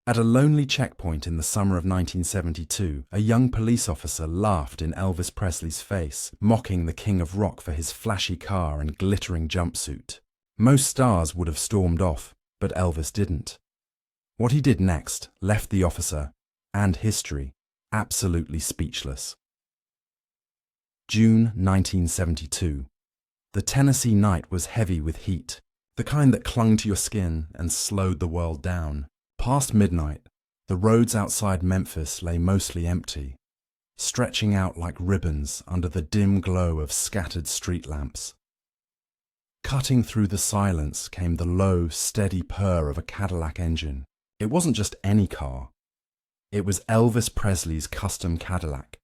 At a lonely checkpoint in the summer of 1972, a young police officer laughed in Elvis Presley's face, mocking the king of rock for his flashy car and glittering jumpsuit. Most stars would have stormed off, but Elvis didn't. What he did next left the officer, and history, absolutely speechless. June 1972. The Tennessee night was heavy with heat, the kind that clung to your skin and slowed the world down. Past midnight, the roads outside Memphis lay mostly empty, stretching out like ribbons under the dim glow of scattered street lamps. Cutting through the silence came the low, steady purr of a Cadillac engine. It wasn't just any car. It was Elvis Presley's custom Cadillac,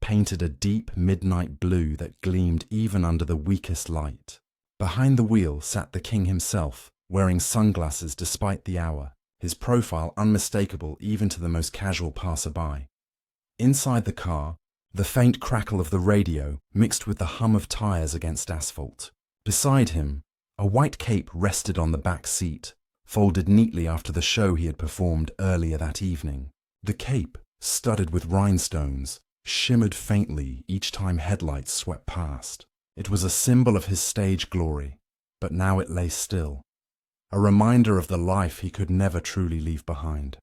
painted a deep midnight blue that gleamed even under the weakest light. Behind the wheel sat the king himself, wearing sunglasses despite the hour, his profile unmistakable even to the most casual passerby. Inside the car, the faint crackle of the radio mixed with the hum of tires against asphalt. Beside him, a white cape rested on the back seat, folded neatly after the show he had performed earlier that evening. The cape, studded with rhinestones, shimmered faintly each time headlights swept past. It was a symbol of his stage glory, but now it lay still, a reminder of the life he could never truly leave behind.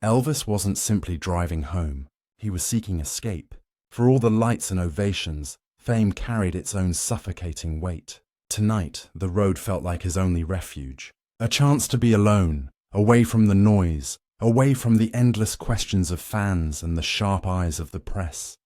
Elvis wasn't simply driving home, he was seeking escape. For all the lights and ovations, fame carried its own suffocating weight. Tonight, the road felt like his only refuge, a chance to be alone, away from the noise, away from the endless questions of fans and the sharp eyes of the press.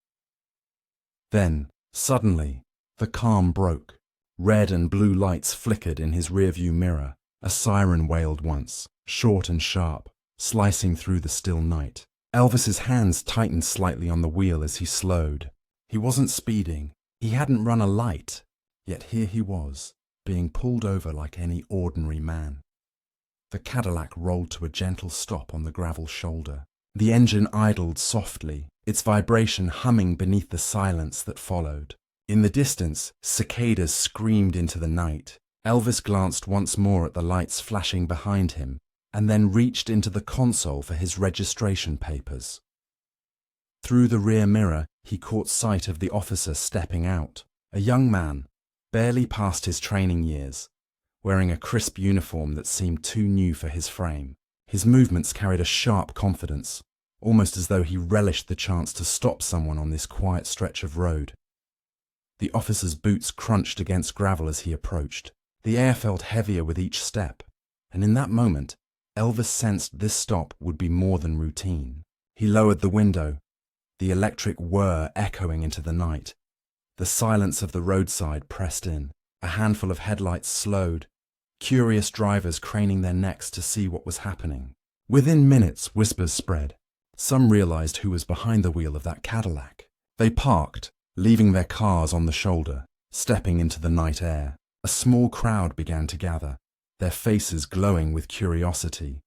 Then, suddenly, the calm broke. Red and blue lights flickered in his rearview mirror. A siren wailed once, short and sharp, slicing through the still night. Elvis's hands tightened slightly on the wheel as he slowed. He wasn't speeding. He hadn't run a light. Yet here he was, being pulled over like any ordinary man. The Cadillac rolled to a gentle stop on the gravel shoulder. The engine idled softly, its vibration humming beneath the silence that followed. In the distance, cicadas screamed into the night. Elvis glanced once more at the lights flashing behind him, and then reached into the console for his registration papers. Through the rear mirror, he caught sight of the officer stepping out, a young man, barely past his training years, wearing a crisp uniform that seemed too new for his frame. His movements carried a sharp confidence, almost as though he relished the chance to stop someone on this quiet stretch of road. The officer's boots crunched against gravel as he approached. The air felt heavier with each step, and in that moment, Elvis sensed this stop would be more than routine. He lowered the window, the electric whir echoing into the night. The silence of the roadside pressed in. A handful of headlights slowed, curious drivers craning their necks to see what was happening. Within minutes, whispers spread. Some realized who was behind the wheel of that Cadillac. They parked, leaving their cars on the shoulder, stepping into the night air. A small crowd began to gather, their faces glowing with curiosity.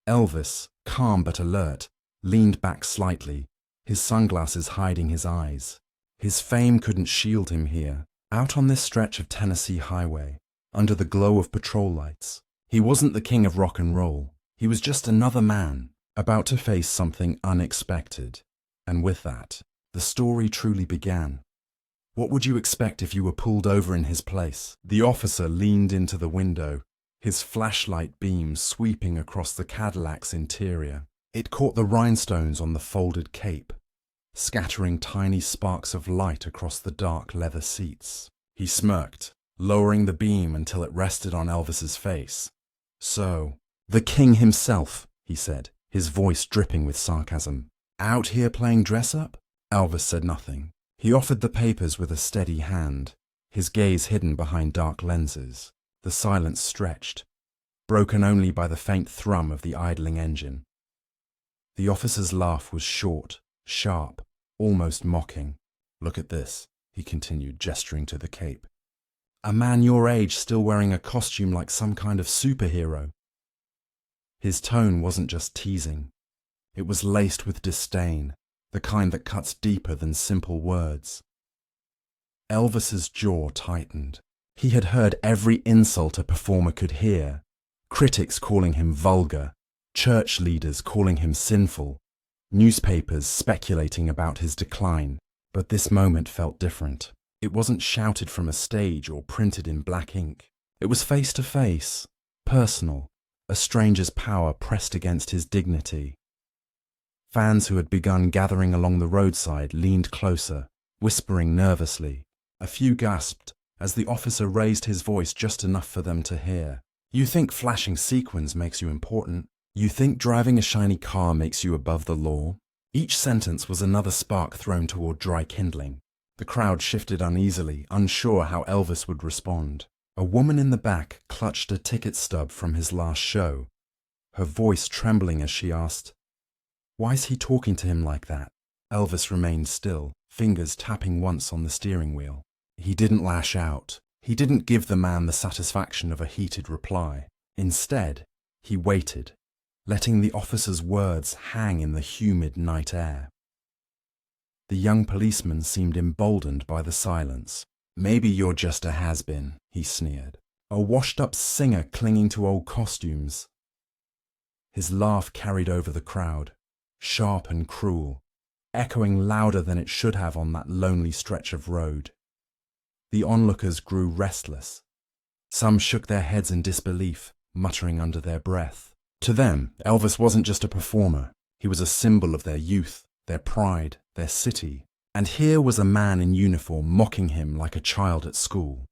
Elvis, calm but alert, leaned back slightly, his sunglasses hiding his eyes. His fame couldn't shield him here, out on this stretch of Tennessee highway, under the glow of patrol lights. He wasn't the king of rock and roll. He was just another man, about to face something unexpected. And with that, the story truly began. What would you expect if you were pulled over in his place? The officer leaned into the window, his flashlight beam sweeping across the Cadillac's interior. It caught the rhinestones on the folded cape, scattering tiny sparks of light across the dark leather seats. He smirked, lowering the beam until it rested on Elvis's face. "So, the king himself," he said, his voice dripping with sarcasm. "Out here playing dress-up?" Elvis said nothing. He offered the papers with a steady hand, his gaze hidden behind dark lenses. The silence stretched, broken only by the faint thrum of the idling engine. The officer's laugh was short, sharp, almost mocking. "Look at this," he continued, gesturing to the cape. "A man your age still wearing a costume like some kind of superhero." His tone wasn't just teasing. It was laced with disdain, the kind that cuts deeper than simple words. Elvis's jaw tightened. He had heard every insult a performer could hear, critics calling him vulgar, church leaders calling him sinful, newspapers speculating about his decline. But this moment felt different. It wasn't shouted from a stage or printed in black ink. It was face to face, personal, a stranger's power pressed against his dignity. Fans who had begun gathering along the roadside leaned closer, whispering nervously. A few gasped as the officer raised his voice just enough for them to hear. You think flashing sequins makes you important? You think driving a shiny car makes you above the law? Each sentence was another spark thrown toward dry kindling. The crowd shifted uneasily, unsure how Elvis would respond. A woman in the back clutched a ticket stub from his last show, her voice trembling as she asked, "Why is he talking to him like that?" Elvis remained still, fingers tapping once on the steering wheel. He didn't lash out. He didn't give the man the satisfaction of a heated reply. Instead, he waited, letting the officer's words hang in the humid night air. The young policeman seemed emboldened by the silence. "Maybe you're just a has-been," he sneered. "A washed-up singer clinging to old costumes." His laugh carried over the crowd, sharp and cruel, echoing louder than it should have on that lonely stretch of road. The onlookers grew restless. Some shook their heads in disbelief, muttering under their breath. To them, Elvis wasn't just a performer. He was a symbol of their youth, their pride, their city. And here was a man in uniform mocking him like a child at school.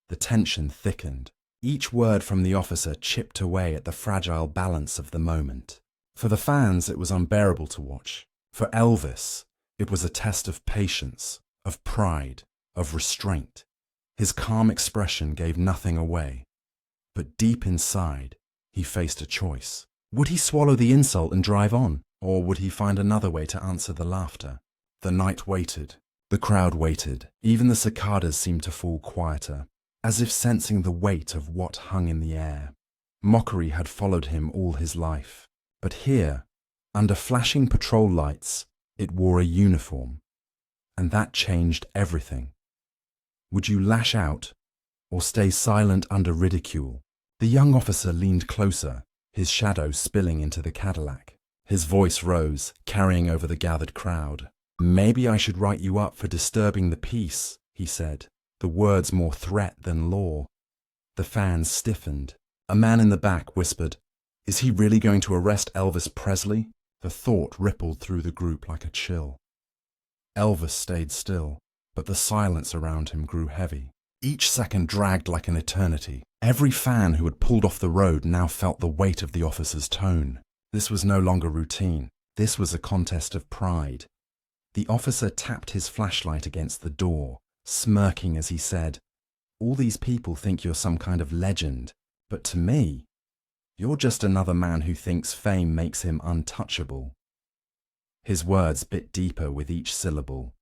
The tension thickened. Each word from the officer chipped away at the fragile balance of the moment. For the fans, it was unbearable to watch. For Elvis, it was a test of patience, of pride, of restraint. His calm expression gave nothing away. But deep inside, he faced a choice. Would he swallow the insult and drive on, or would he find another way to answer the laughter? The night waited. The crowd waited. Even the cicadas seemed to fall quieter, as if sensing the weight of what hung in the air. Mockery had followed him all his life. But here, under flashing patrol lights, it wore a uniform. And that changed everything. Would you lash out, or stay silent under ridicule? The young officer leaned closer, his shadow spilling into the Cadillac. His voice rose, carrying over the gathered crowd. "Maybe I should write you up for disturbing the peace," he said, the words more threat than law. The fans stiffened. A man in the back whispered, "Is he really going to arrest Elvis Presley?" The thought rippled through the group like a chill. Elvis stayed still, but the silence around him grew heavy. Each second dragged like an eternity. Every fan who had pulled off the road now felt the weight of the officer's tone. This was no longer routine. This was a contest of pride. The officer tapped his flashlight against the door, smirking as he said, "All these people think you're some kind of legend, but to me, you're just another man who thinks fame makes him untouchable." His words bit deeper with each syllable.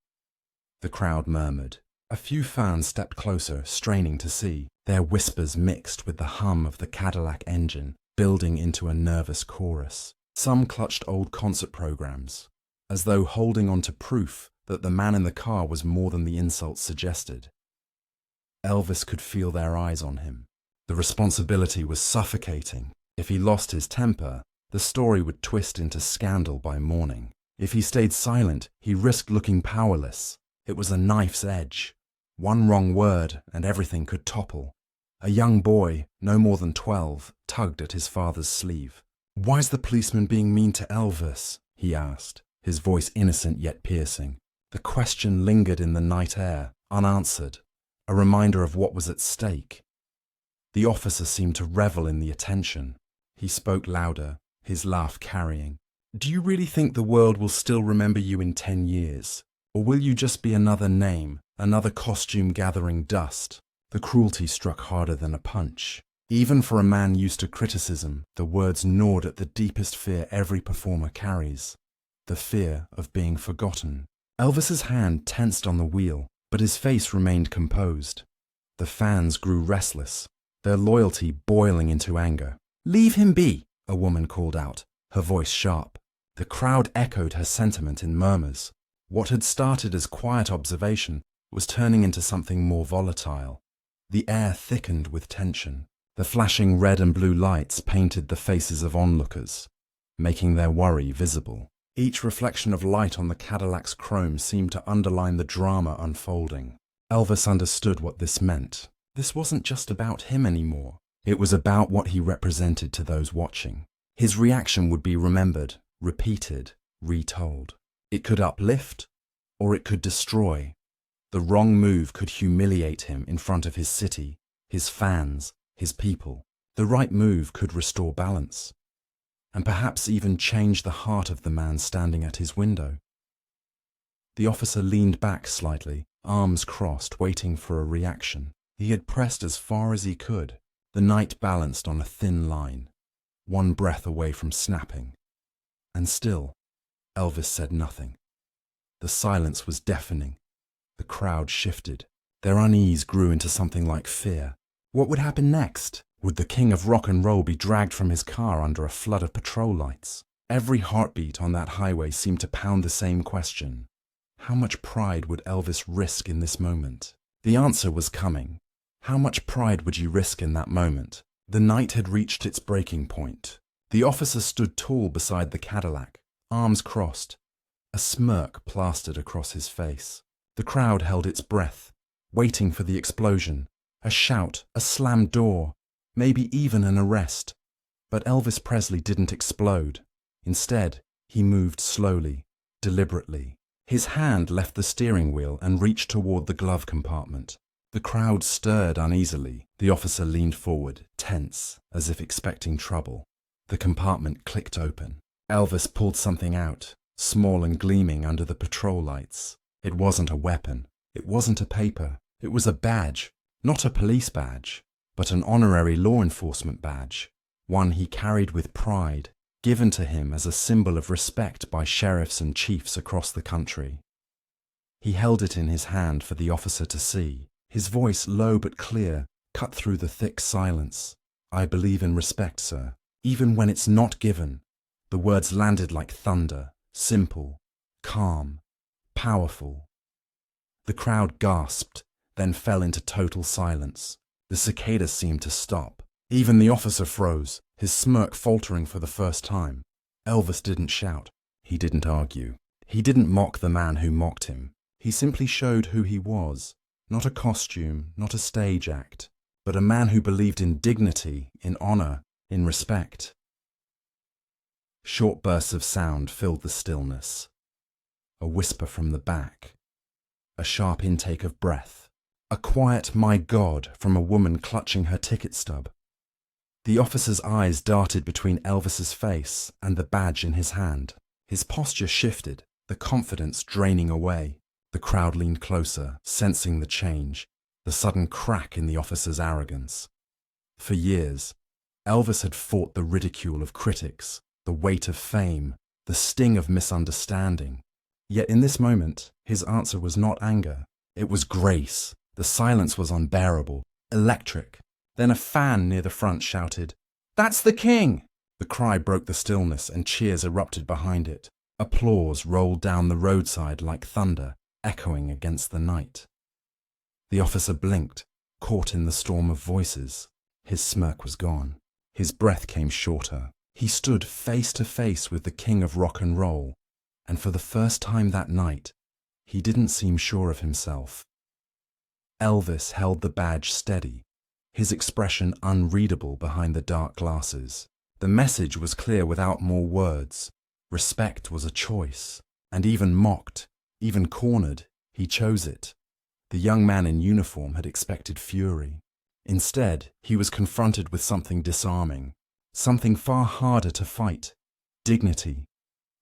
The crowd murmured. A few fans stepped closer, straining to see. Their whispers mixed with the hum of the Cadillac engine, building into a nervous chorus. Some clutched old concert programs, as though holding on to proof that the man in the car was more than the insult suggested. Elvis could feel their eyes on him. The responsibility was suffocating. If he lost his temper, the story would twist into scandal by morning. If he stayed silent, he risked looking powerless. It was a knife's edge. One wrong word and everything could topple. A young boy, no more than 12, tugged at his father's sleeve. "Why's the policeman being mean to Elvis?" he asked, his voice innocent yet piercing. The question lingered in the night air, unanswered, a reminder of what was at stake. The officer seemed to revel in the attention. He spoke louder, his laugh carrying. "Do you really think the world will still remember you in 10 years? Or will you just be another name, another costume gathering dust?" The cruelty struck harder than a punch. Even for a man used to criticism, the words gnawed at the deepest fear every performer carries, the fear of being forgotten. Elvis's hand tensed on the wheel, but his face remained composed. The fans grew restless, their loyalty boiling into anger. "Leave him be," a woman called out, her voice sharp. The crowd echoed her sentiment in murmurs. What had started as quiet observation was turning into something more volatile. The air thickened with tension. The flashing red and blue lights painted the faces of onlookers. making their worry visible. Each reflection of light on the Cadillac's chrome seemed to underline the drama unfolding. Elvis understood what this meant. This wasn't just about him anymore. It was about what he represented to those watching. His reaction would be remembered, repeated, retold. It could uplift, or it could destroy. The wrong move could humiliate him in front of his city, his fans, his people. The right move could restore balance, and perhaps even change the heart of the man standing at his window. The officer leaned back slightly, arms crossed, waiting for a reaction. He had pressed as far as he could. The night balanced on a thin line, one breath away from snapping. And still, Elvis said nothing. The silence was deafening. The crowd shifted. Their unease grew into something like fear. What would happen next? Would the king of rock and roll be dragged from his car under a flood of patrol lights? Every heartbeat on that highway seemed to pound the same question. How much pride would Elvis risk in this moment? The answer was coming. How much pride would you risk in that moment? The night had reached its breaking point. The officer stood tall beside the Cadillac, arms crossed, a smirk plastered across his face. The crowd held its breath, waiting for the explosion, a shout, a slammed door, maybe even an arrest. But Elvis Presley didn't explode. Instead, he moved slowly, deliberately. His hand left the steering wheel and reached toward the glove compartment. The crowd stirred uneasily. The officer leaned forward, tense, as if expecting trouble. The compartment clicked open. Elvis pulled something out, small and gleaming under the patrol lights. It wasn't a weapon. It wasn't a paper. It was a badge. Not a police badge, but an honorary law enforcement badge. One he carried with pride, given to him as a symbol of respect by sheriffs and chiefs across the country. He held it in his hand for the officer to see. His voice, low but clear, cut through the thick silence. "I believe in respect, sir, even when it's not given." The words landed like thunder, simple, calm, powerful. The crowd gasped, then fell into total silence. The cicadas seemed to stop. Even the officer froze, his smirk faltering for the first time. Elvis didn't shout. He didn't argue. He didn't mock the man who mocked him. He simply showed who he was. Not a costume, not a stage act, but a man who believed in dignity, in honor, in respect. Short bursts of sound filled the stillness. A whisper from the back. A sharp intake of breath. A quiet "my God" from a woman clutching her ticket stub. The officer's eyes darted between Elvis's face and the badge in his hand. His posture shifted, the confidence draining away. The crowd leaned closer, sensing the change, the sudden crack in the officer's arrogance. For years, Elvis had fought the ridicule of critics, the weight of fame, the sting of misunderstanding. Yet in this moment, his answer was not anger. It was grace. The silence was unbearable, electric. Then a fan near the front shouted, "That's the king!" The cry broke the stillness and cheers erupted behind it. Applause rolled down the roadside like thunder, echoing against the night. The officer blinked, caught in the storm of voices. His smirk was gone. His breath came shorter. He stood face to face with the king of rock and roll, and for the first time that night, he didn't seem sure of himself. Elvis held the badge steady, his expression unreadable behind the dark glasses. The message was clear without more words. Respect was a choice, and even mocked, even cornered, he chose it. The young man in uniform had expected fury. Instead, he was confronted with something disarming, something far harder to fight: dignity.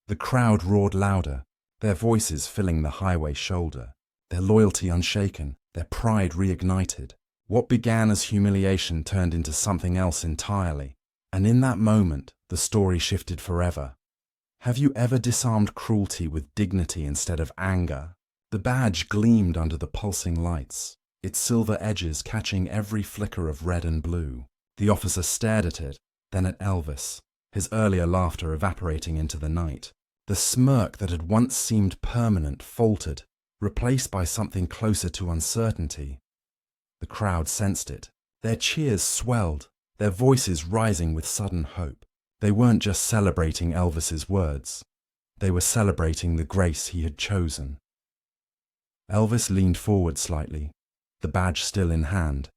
The crowd roared louder, their voices filling the highway shoulder, their loyalty unshaken, their pride reignited. What began as humiliation turned into something else entirely, and in that moment, the story shifted forever. Have you ever disarmed cruelty with dignity instead of anger? The badge gleamed under the pulsing lights, its silver edges catching every flicker of red and blue. The officer stared at it, then at Elvis, his earlier laughter evaporating into the night. The smirk that had once seemed permanent faltered, replaced by something closer to uncertainty. The crowd sensed it. Their cheers swelled, their voices rising with sudden hope. They weren't just celebrating Elvis's words. They were celebrating the grace he had chosen. Elvis leaned forward slightly, the badge still in hand,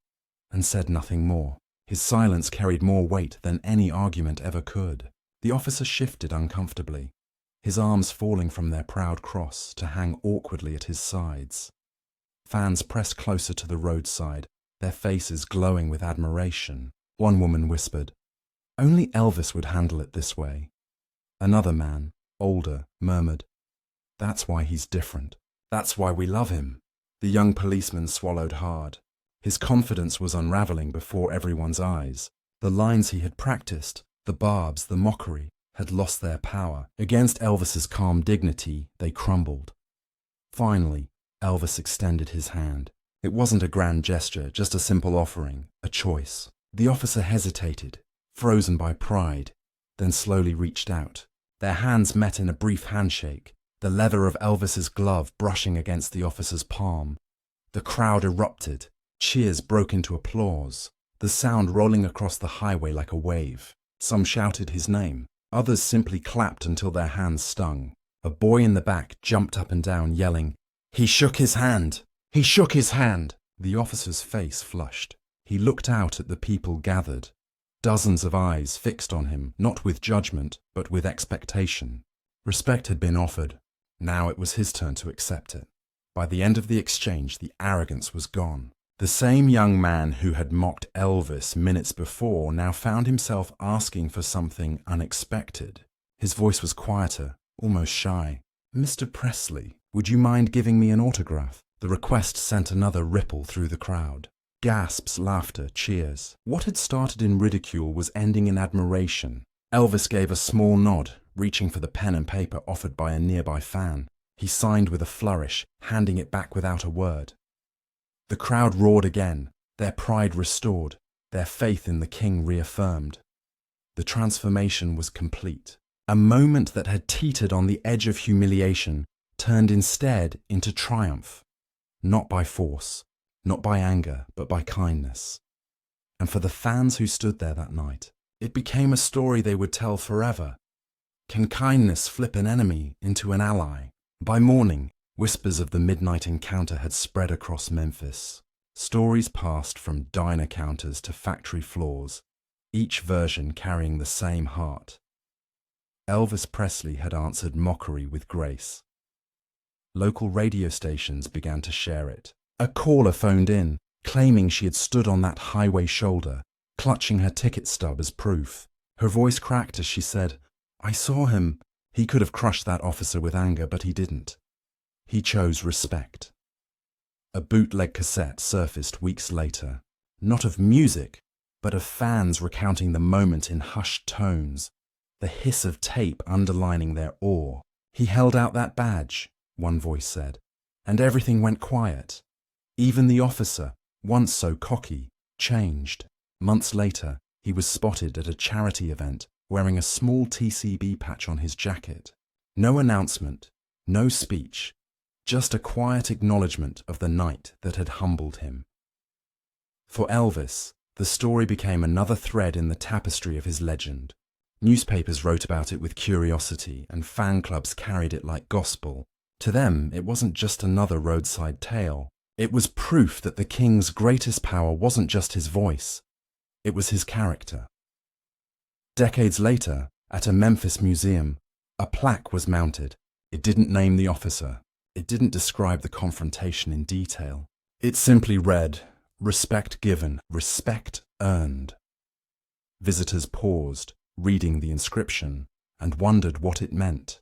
and said nothing more. His silence carried more weight than any argument ever could. The officer shifted uncomfortably, his arms falling from their proud cross to hang awkwardly at his sides. Fans pressed closer to the roadside, their faces glowing with admiration. One woman whispered, "Only Elvis would handle it this way." Another man, older, murmured, "That's why he's different. That's why we love him." The young policeman swallowed hard. His confidence was unraveling before everyone's eyes. The lines he had practiced, the barbs, the mockery, had lost their power. Against Elvis's calm dignity, they crumbled. Finally, Elvis extended his hand. It wasn't a grand gesture, just a simple offering, a choice. The officer hesitated, frozen by pride, then slowly reached out. Their hands met in a brief handshake, the leather of Elvis's glove brushing against the officer's palm. The crowd erupted. Cheers broke into applause, the sound rolling across the highway like a wave. Some shouted his name. Others simply clapped until their hands stung. A boy in the back jumped up and down, yelling, "He shook his hand! He shook his hand!" The officer's face flushed. He looked out at the people gathered. Dozens of eyes fixed on him, not with judgment, but with expectation. Respect had been offered. Now it was his turn to accept it. By the end of the exchange, the arrogance was gone. The same young man who had mocked Elvis minutes before now found himself asking for something unexpected. His voice was quieter, almost shy. "Mr. Presley, would you mind giving me an autograph?" The request sent another ripple through the crowd. Gasps, laughter, cheers. What had started in ridicule was ending in admiration. Elvis gave a small nod, reaching for the pen and paper offered by a nearby fan. He signed with a flourish, handing it back without a word. The crowd roared again, their pride restored, their faith in the king reaffirmed. The transformation was complete. A moment that had teetered on the edge of humiliation turned instead into triumph. Not by force, not by anger, but by kindness. And for the fans who stood there that night, it became a story they would tell forever. Can kindness flip an enemy into an ally? By morning, whispers of the midnight encounter had spread across Memphis. Stories passed from diner counters to factory floors, each version carrying the same heart. Elvis Presley had answered mockery with grace. Local radio stations began to share it. A caller phoned in, claiming she had stood on that highway shoulder, clutching her ticket stub as proof. Her voice cracked as she said, "I saw him. He could have crushed that officer with anger, but he didn't. He chose respect." A bootleg cassette surfaced weeks later, not of music, but of fans recounting the moment in hushed tones, the hiss of tape underlining their awe. "He held out that badge," one voice said, "and everything went quiet. Even the officer, once so cocky, changed." Months later, he was spotted at a charity event wearing a small TCB patch on his jacket. No announcement, no speech, just a quiet acknowledgement of the night that had humbled him. For Elvis, the story became another thread in the tapestry of his legend. Newspapers wrote about it with curiosity, and fan clubs carried it like gospel. To them, it wasn't just another roadside tale. It was proof that the king's greatest power wasn't just his voice, it was his character. Decades later, at a Memphis museum, a plaque was mounted. It didn't name the officer. It didn't describe the confrontation in detail. It simply read, "Respect given, respect earned." Visitors paused, reading the inscription, and wondered what it meant.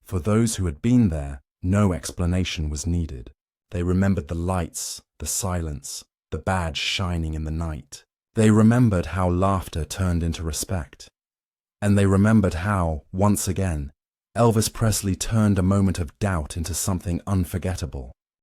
For those who had been there, no explanation was needed. They remembered the lights, the silence, the badge shining in the night. They remembered how laughter turned into respect. And they remembered how, once again, Elvis Presley turned a moment of doubt into something unforgettable.